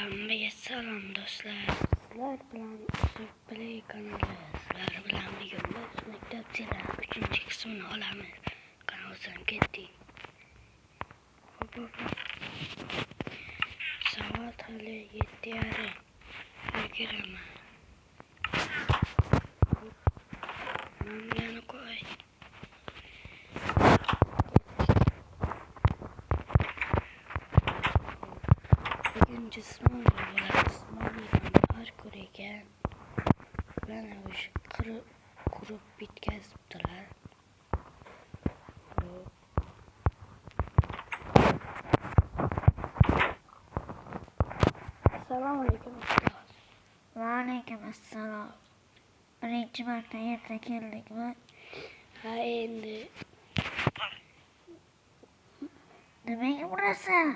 Hammaga salom do'stlar. Sizlar bilan Play kanali. Sizlar bilan bugun biz maktab serial 3-qismini olamiz. Kanaldan ketdik. Soat hali 7:30. Yuguraman. Mamlani qo'y. Bugün jismoniy bo'ladi. Jismoniydan parkour ekan. Mana o'sha qurib bitkazibdilar. Assalomu alaykum ustoz. Va alaykum assalom. Birinchi marta erta keldikmi? Ha endi Nimaga urasan?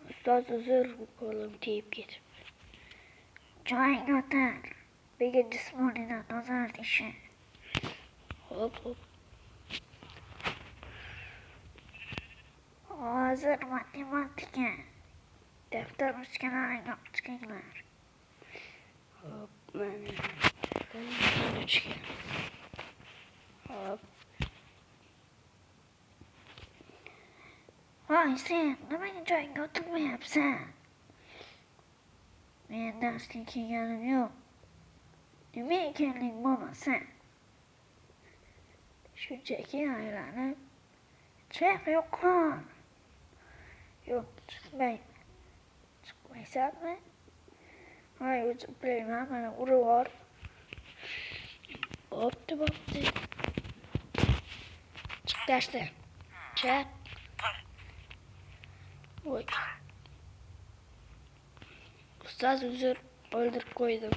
ustoz uzr, qo'lim tegib ketib. Joyingga o'tir. Bugun jismoniydan nazorat ishi. Hop. Hozir matematika. Daftar ruchkalaringni olib chiqinglar. Hop, mana ruchka. Hop. Voy sen, nimaga joyingga o'tirmayapsan? Men darsga kelganim yo'q. Nima ekanling bo'lmasa? Shunchaki aylanib chiq yo'qol. Yo'q, chiqmaysanmi? Voy o'zim bilaman, mana urib ol. Bo'pti. Chiq darsdan. Chiq. Voy. Ustoz uzr, o'ldirib qo'ydim.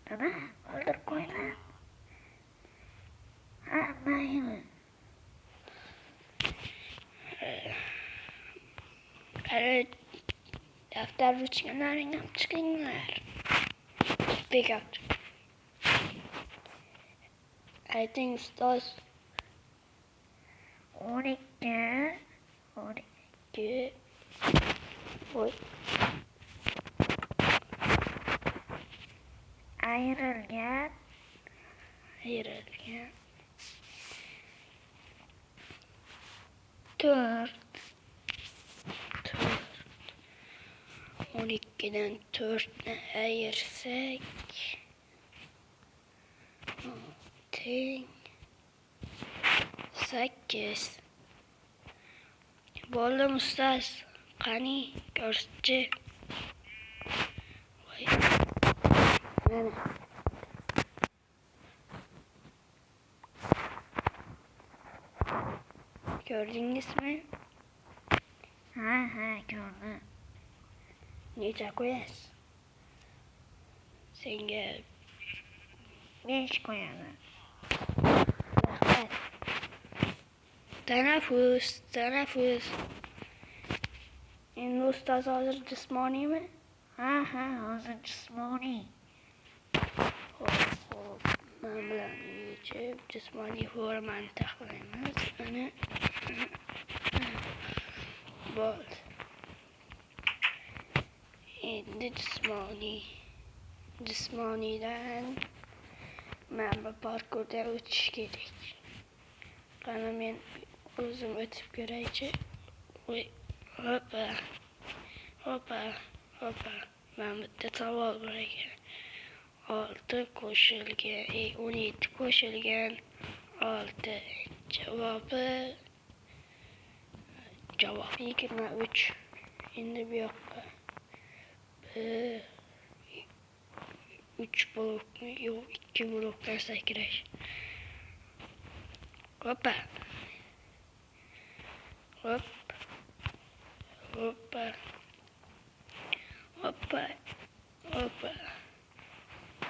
Nima? O'ldirib qo'ydim. Ha, mayli. Daftar ruchkalaringni olib chiqinglar. Pick out. Ayting ustoz. 12. Voy. Ayrilgan. 4. 12'den 4'ni ayırsak 8. Bo'ldim ustoz. Qani ko'rsatchi. Voy. Mana. Gördingizmi? Ha, ko'rdim. Necha qo'yasiz? Senga 5 qo'yaman. rahmat. Tanaffus. Endi ustoz hozir jismoniymi? Ha, hozir jismoniy. Hop. Men bilan yechib jismoniy formani taxlaymiz. Mana. Bo'ldi. Endi jismoniydan mana parkurdan o'tish kerak. Qani men o'zim o'tib ko'raychi. Voy, hoppa. Men bitta savol bor ekan. 6 qo'shilgan, 17 qo'shilgan 6 javobi 23. Endi bu yoqqa 3 blokmi? Yo'q, 2 blokdan sakrash. Hoppa.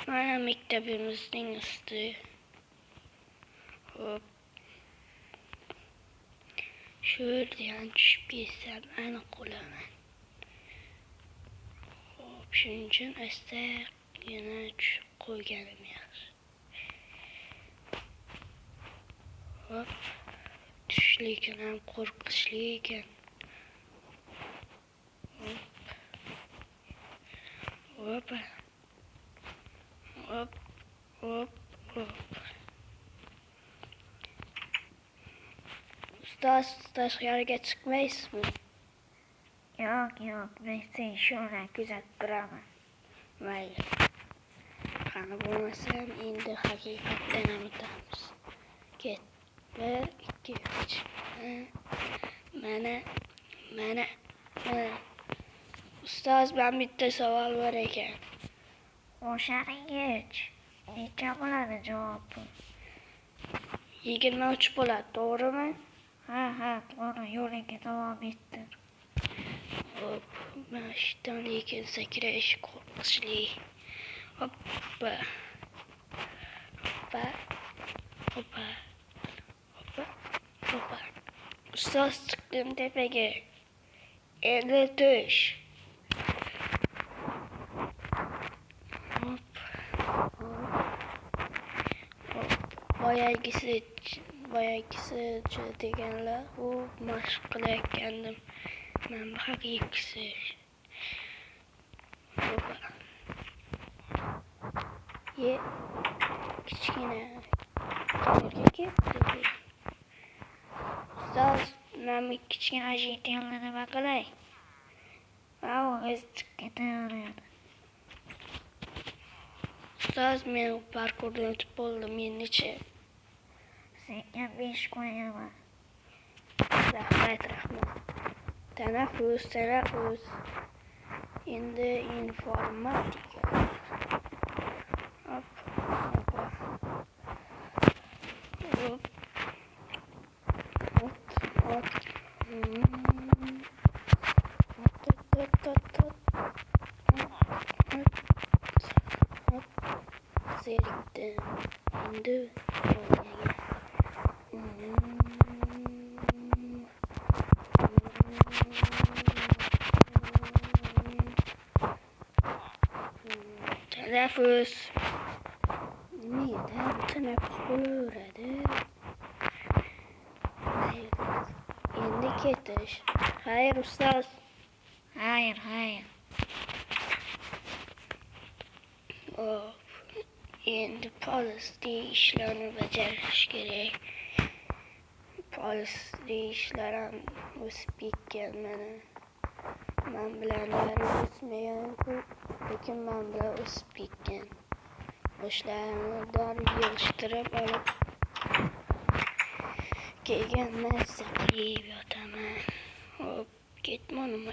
Mana maktabimizning usti. Hop. Shu yerdan tushib ketsam aniq bo'laman. Hop, shuning uchun astagina tushib qo'yganim yaxshi. Hop. Tushlik ham qo'rqinchli ekan. Hop. Hop. Hop. Hop. Hop. Ustaz dışarıya çıkmayız mı? Yok, ben seni şöyle güzel duramam. Mayli. Qani bo'lmasam endi haqiqatdan unutamiz. Ket. 1, 2, 3. Mana. Ustoz, ben bitta savol bor ekan. O'shani yech. Necha bo'ladi javobi? 23 bo'ladi, to'g'rimi? Ha, to'g'ri, yo'liga davom ettir. Hop, mashdan lekin sakrash qo'rqinchli. Hoppa. Hoppa. Ustoz, chiqdim tepaga. Endi tush. Hop. Boyagisi deganlar, u mashq qilayotgandim. Men bu haqiqisi. Hoppa. Kichkina qayerga ketdi? Ustoz, men Kichkina jetonlarni nima qilay? O'zi chiqib ketaveradi. Ustoz, men parkurdan o'tib bo'ldim, mengacha. Senga 5 qo'yaman. Rahmat. Tanaffus. Endi informatika. Hop. Zerikdim. Endi tanaffus. Niye tanaffus bo'laveradi? Endi ketish. Xayr, ustoz. Hayır. Hop. Endi polisli ishlarni bajarish kerak. Polisli ishlar ham o'sib ketgan mana. Men bilan o'smagan-ku, lekin men bilan o'sib ketgan. O'shalarni dori yig'ishtirib olib kelganman, saqlayib yotaman. Hop, ketmadim.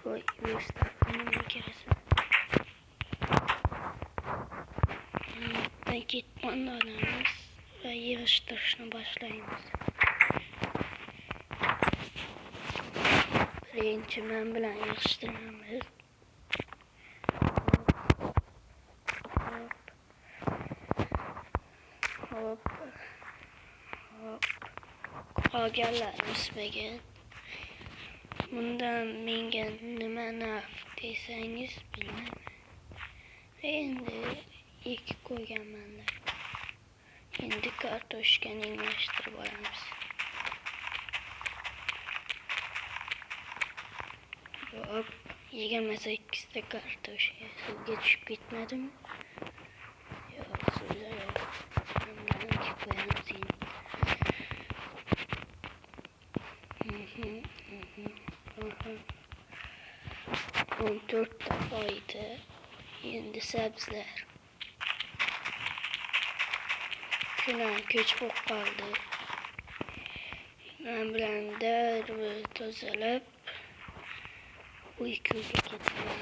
Voy, nima kerasan? Ben ketmonni olamiz va yig'ishtirishni boshlaymiz. Birinchi men bilan yig'ishtiramiz. Hop. Qolganlar o'smagan. Bundan menga nima naf desangiz bilmayman. Endi 2 qo'yganmanlar. Endi kartoshkani yanglashtirib olamiz. Hop, 28 ta kartoshka suvga tushib ketmadimi? Yo'q, suvda yo'q. Bundan 2 qo'yamiz endi. 14 ta foyda. Endi sabzlar. Kunam ko'ch bo'lib qoldi. Men bilan darva tozalab uyquga ketaman.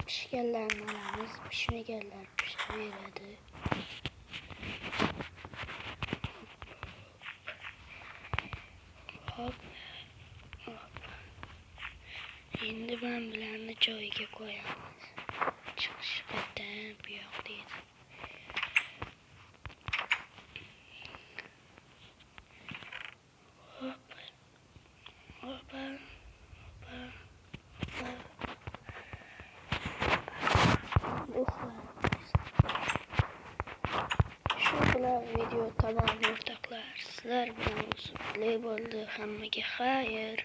Pişganlarni olamiz, pishmaganlar pishaveradi. Hop. Endi men bilan joyiga qo'yamiz. Chiqishdan bu yoq deydi. Hop. sizlar bilan sutli bo'ldi hammaga xayr.